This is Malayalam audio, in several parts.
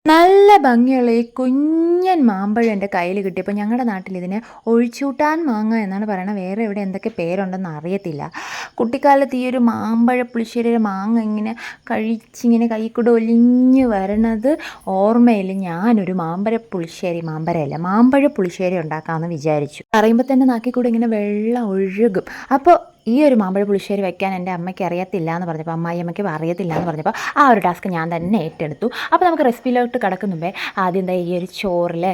നല്ല ഭംഗിയുള്ള ഈ കുഞ്ഞൻ മാമ്പഴം എൻ്റെ കയ്യിൽ കിട്ടിയപ്പോൾ ഞങ്ങളുടെ നാട്ടിൽ ഇതിനെ ഒഴിച്ചൂട്ടാൻ മാങ്ങ എന്നാണ് പറയുന്നത്. വേറെ എവിടെ എന്തൊക്കെ പേരുണ്ടെന്ന് അറിയത്തില്ല. കുട്ടിക്കാലത്ത് ഈ ഒരു മാമ്പഴ പുളിശ്ശേരിയുടെ മാങ്ങ ഇങ്ങനെ കഴിച്ചിങ്ങനെ കൈ കൂടെ ഒലിഞ്ഞ് വരണത് ഓർമ്മയിൽ ഞാനൊരു മാമ്പഴ പുളിശ്ശേരി ഉണ്ടാക്കാമെന്ന് വിചാരിച്ചു. പറയുമ്പോൾ തന്നെ നാക്കിൽ കൂടെ ഇങ്ങനെ വെള്ളം ഒഴുകും. അപ്പോൾ ഈ ഒരു മാമ്പഴ പുളിശ്ശേരി വയ്ക്കാൻ എൻ്റെ അമ്മയ്ക്ക് അറിയത്തില്ല എന്ന് പറഞ്ഞപ്പോൾ, അമ്മായിയമ്മയ്ക്ക് അറിയത്തില്ല എന്ന് പറഞ്ഞപ്പോൾ ആ ഒരു ടാസ്ക് ഞാൻ തന്നെ ഏറ്റെടുത്തു. അപ്പോൾ നമുക്ക് റെസിപ്പിയിലോട്ട് കിടക്കും മുമ്പേ ആദ്യം ഈ ഒരു ചോറിൽ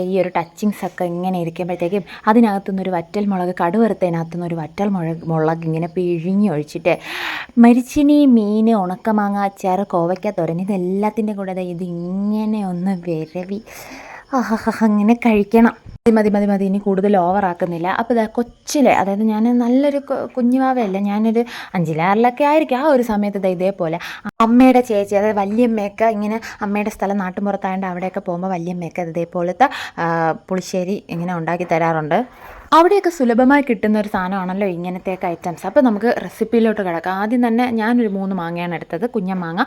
ഈ ഒരു ടച്ചിങ്സ് ഒക്കെ ഇങ്ങനെ ഇരിക്കുമ്പോഴത്തേക്കും അതിനകത്തുനിന്നൊരു വറ്റൽമുളക്, കടുവറുത്തതിനകത്തുനിന്ന് ഒരു വറ്റൽമുളക് ഇങ്ങനെ പിഴിഞ്ഞ് ഒഴിച്ചിട്ട് മരിച്ചിനി, മീൻ, ഉണക്കമാങ്ങ, അച്ചാർ, കോവയ്ക്ക, തോരൻ, ഇതെല്ലാത്തിൻ്റെ കൂടെ ഇതിങ്ങനെ ഒന്ന് വിരവി അങ്ങനെ കഴിക്കണം. മതി ഇനി കൂടുതൽ ഓവറാക്കുന്നില്ല. അപ്പോൾ ഇതാ കൊച്ചിലെ, അതായത് ഞാൻ നല്ലൊരു കുഞ്ഞുവാവയല്ല, ഞാനൊരു 5ൽ 6ലൊക്കെ ആയിരിക്കും. ആ ഒരു സമയത്ത് ഇതേപോലെ അമ്മയുടെ ചേച്ചി, അതായത് വല്യമ്മയൊക്കെ ഇങ്ങനെ അമ്മയുടെ സ്ഥലം നാട്ടുമ്പുറത്തായതുകൊണ്ട് അവിടെയൊക്കെ പോകുമ്പോൾ വല്യമ്മയൊക്കെ ഇതേപോലത്തെ പുളിശ്ശേരി ഇങ്ങനെ ഉണ്ടാക്കി തരാറുണ്ട്. അവിടെയൊക്കെ സുലഭമായി കിട്ടുന്ന ഒരു സാധനമാണല്ലോ ഇങ്ങനത്തെയൊക്കെ ഐറ്റംസ്. അപ്പോൾ നമുക്ക് റെസിപ്പിയിലോട്ട് കിടക്കാം. ആദ്യം തന്നെ ഞാനൊരു 3 മാങ്ങയാണ് എടുത്തത്, കുഞ്ഞൻ മാങ്ങ.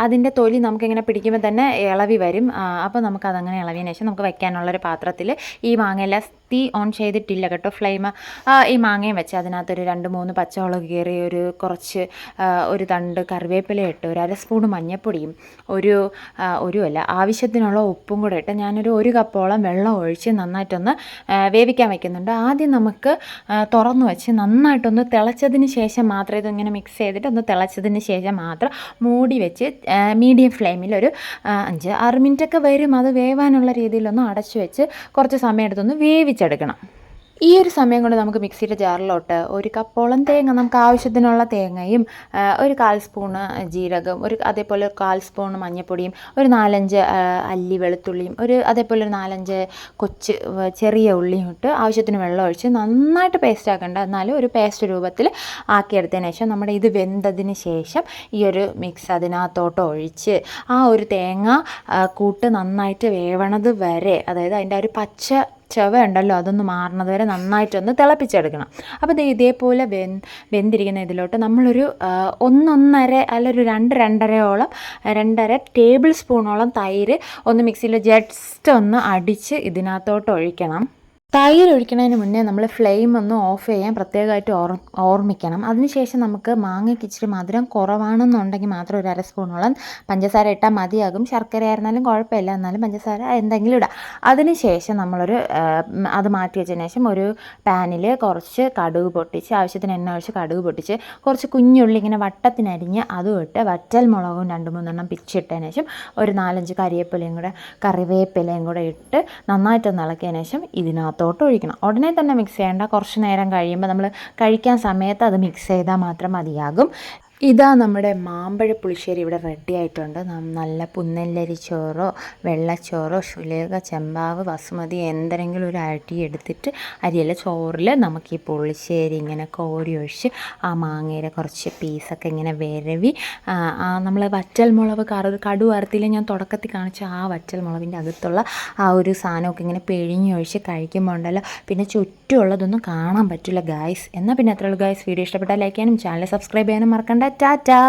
അതിൻ്റെ തൊലി നമുക്കിങ്ങനെ പിടിക്കുമ്പോൾ തന്നെ ഇളവി വരും. അപ്പോൾ നമുക്കതങ്ങനെ ഇളവിയതിന് ശേഷം നമുക്ക് വയ്ക്കാനുള്ളൊരു പാത്രത്തിൽ ഈ മാങ്ങയെല്ലാം തീ ഓൺ ചെയ്തിട്ടില്ല കേട്ടോ, ഫ്ലെയിം. ഈ മാങ്ങയും വെച്ച് അതിനകത്തൊരു 2-3 പച്ചമുളക് കീറി, ഒരു തണ്ട് കറിവേപ്പില ഇട്ട്, ഒരു 1/2 സ്പൂൺ മഞ്ഞൾപ്പൊടിയും ആവശ്യത്തിനുള്ള ഉപ്പും കൂടെ ഇട്ട് ഞാനൊരു 1 കപ്പോളം വെള്ളം ഒഴിച്ച് നന്നായിട്ടൊന്ന് വേവിക്കാൻ വയ്ക്കുന്നുണ്ട്. ആദ്യം നമുക്ക് തുറന്നു വെച്ച് നന്നായിട്ടൊന്ന് തിളച്ചതിന് ശേഷം മാത്രം, ഇതിങ്ങനെ മിക്സ് ചെയ്തിട്ട് ഒന്ന് തിളച്ചതിന് ശേഷം മാത്രം മൂടി വെച്ച് മീഡിയം ഫ്ലെയിമിൽ ഒരു 5-6 മിനിറ്റൊക്കെ വരും അത് വേവാനുള്ള രീതിയിലൊന്ന് അടച്ചു വെച്ച് കുറച്ച് സമയം എടുത്തൊന്ന് വേവിച്ചെടുക്കണം. ഈ ഒരു സമയം കൊണ്ട് നമുക്ക് മിക്സിയുടെ ജാറിലോട്ട് 1 കപ്പോളം തേങ്ങ, നമുക്ക് ആവശ്യത്തിനുള്ള തേങ്ങയും, ഒരു 1/4 സ്പൂണ് ജീരകം, അതേപോലെ 1/4 സ്പൂൺ മഞ്ഞൾപ്പൊടിയും, ഒരു 4-5 അല്ലി വെളുത്തുള്ളിയും, അതേപോലെ ഒരു 4-5 ചെറിയ ഉള്ളിയും ഇട്ട് ആവശ്യത്തിന് വെള്ളം ഒഴിച്ച് നന്നായിട്ട് പേസ്റ്റ് ആക്കേണ്ട, എന്നാലും ഒരു പേസ്റ്റ് രൂപത്തിൽ ആക്കിയെടുത്തതിന് ശേഷം നമ്മുടെ ഇത് വെന്തതിന് ശേഷം ഈ ഒരു മിക്സ് അതിനകത്തോട്ട് ഒഴിച്ച് ആ ഒരു തേങ്ങ കൂട്ട് നന്നായിട്ട് വേവണത് വരെ, അതായത് അതിൻ്റെ ഒരു പച്ച ചവ ഉണ്ടല്ലോ അതൊന്ന് മാറുന്നത് വരെ നന്നായിട്ടൊന്ന് തിളപ്പിച്ചെടുക്കണം. അപ്പോൾ ഇതേപോലെ വെന്തിരിക്കുന്ന ഇതിലോട്ട് നമ്മളൊരു 1-1.5 അല്ല ഒരു 2-2.5 ടേബിൾ സ്പൂണോളം തൈര് ഒന്ന് മിക്സിയിൽ ജസ്റ്റ് ഒന്ന് അടിച്ച് ഇതിനകത്തോട്ട് ഒഴിക്കണം. തൈര് ഒഴിക്കുന്നതിന് മുന്നേ നമ്മൾ ഫ്ലെയിം ഒന്ന് ഓഫ് ചെയ്യാൻ പ്രത്യേകമായിട്ട് ഓർമ്മിക്കണം. അതിനുശേഷം നമുക്ക് മാങ്ങയ്ക്ക് ഇച്ചിരി മധുരം കുറവാണെന്നുണ്ടെങ്കിൽ മാത്രം ഒരു 1/2 സ്പൂണോളം പഞ്ചസാര ഇട്ടാൽ മതിയാകും. ശർക്കര ആയിരുന്നാലും കുഴപ്പമില്ല, എന്നാലും പഞ്ചസാര എന്തെങ്കിലും ഇടാം. അതിനുശേഷം അത് മാറ്റി വെച്ചതിന് ശേഷം ഒരു പാനിൽ കുറച്ച് കടുക് പൊട്ടിച്ച്, ആവശ്യത്തിന് എണ്ണ ഒഴിച്ച് കടുക് പൊട്ടിച്ച്, കുറച്ച് കുഞ്ഞുള്ളി ഇങ്ങനെ വട്ടത്തിനരിഞ്ഞ് അതും ഇട്ട്, വറ്റൽമുളകും 2-3 പിച്ചിട്ടതിന് ശേഷം ഒരു 4-5 കറിവേപ്പിലയും കൂടെ ഇട്ട് നന്നായിട്ടൊന്ന് ഇളക്കിയതിന് ശേഷം ഇതിനകത്തോട്ട് ഒഴിക്കണം. ഉടനെ തന്നെ മിക്സ് ചെയ്യേണ്ട, കുറച്ച് നേരം കഴിയുമ്പോൾ നമ്മൾ കഴിക്കാൻ സമയത്ത് അത് മിക്സ് ചെയ്താൽ മാത്രം മതിയാകും. ഇതാ നമ്മുടെ മാമ്പഴ പുളിശ്ശേരി ഇവിടെ റെഡി ആയിട്ടുണ്ട്. നല്ല പുന്നല്ലരി ചോറോ വെള്ളച്ചോറോ ശുലേഖ, ചെമ്പാവ്, ബസുമതി എന്തെങ്കിലും ഒരു അരി എടുത്തിട്ട്, അരിയല്ല ചോറിൽ നമുക്ക് ഈ പുളിശ്ശേരി ഇങ്ങനെ കോരി ഒഴിച്ച് ആ മാങ്ങയുടെ കുറച്ച് പീസൊക്കെ ഇങ്ങനെ വിരവി, നമ്മൾ വറ്റൽമുളക് കടുവറുത്തില്ല ഞാൻ തുടക്കത്തിൽ കാണിച്ച ആ വറ്റൽമുളകിൻ്റെ അകത്തുള്ള ആ ഒരു സാധനമൊക്കെ ഇങ്ങനെ പിഴിഞ്ഞൊഴിച്ച് കഴിക്കുമ്പോൾ ഉണ്ടല്ലോ പിന്നെ ചുറ്റുമുള്ളതൊന്നും കാണാൻ പറ്റില്ല ഗായ്സ്. എന്നാൽ പിന്നെ അത്രയുള്ളൂ ഗായ്സ്. വീഡിയോ ഇഷ്ടപ്പെട്ടാൽ ലൈക്ക് ചെയ്യാനും ചാനൽ സബ്സ്ക്രൈബ് ചെയ്യാനും മറക്കണ്ട. ടാറ്റാ.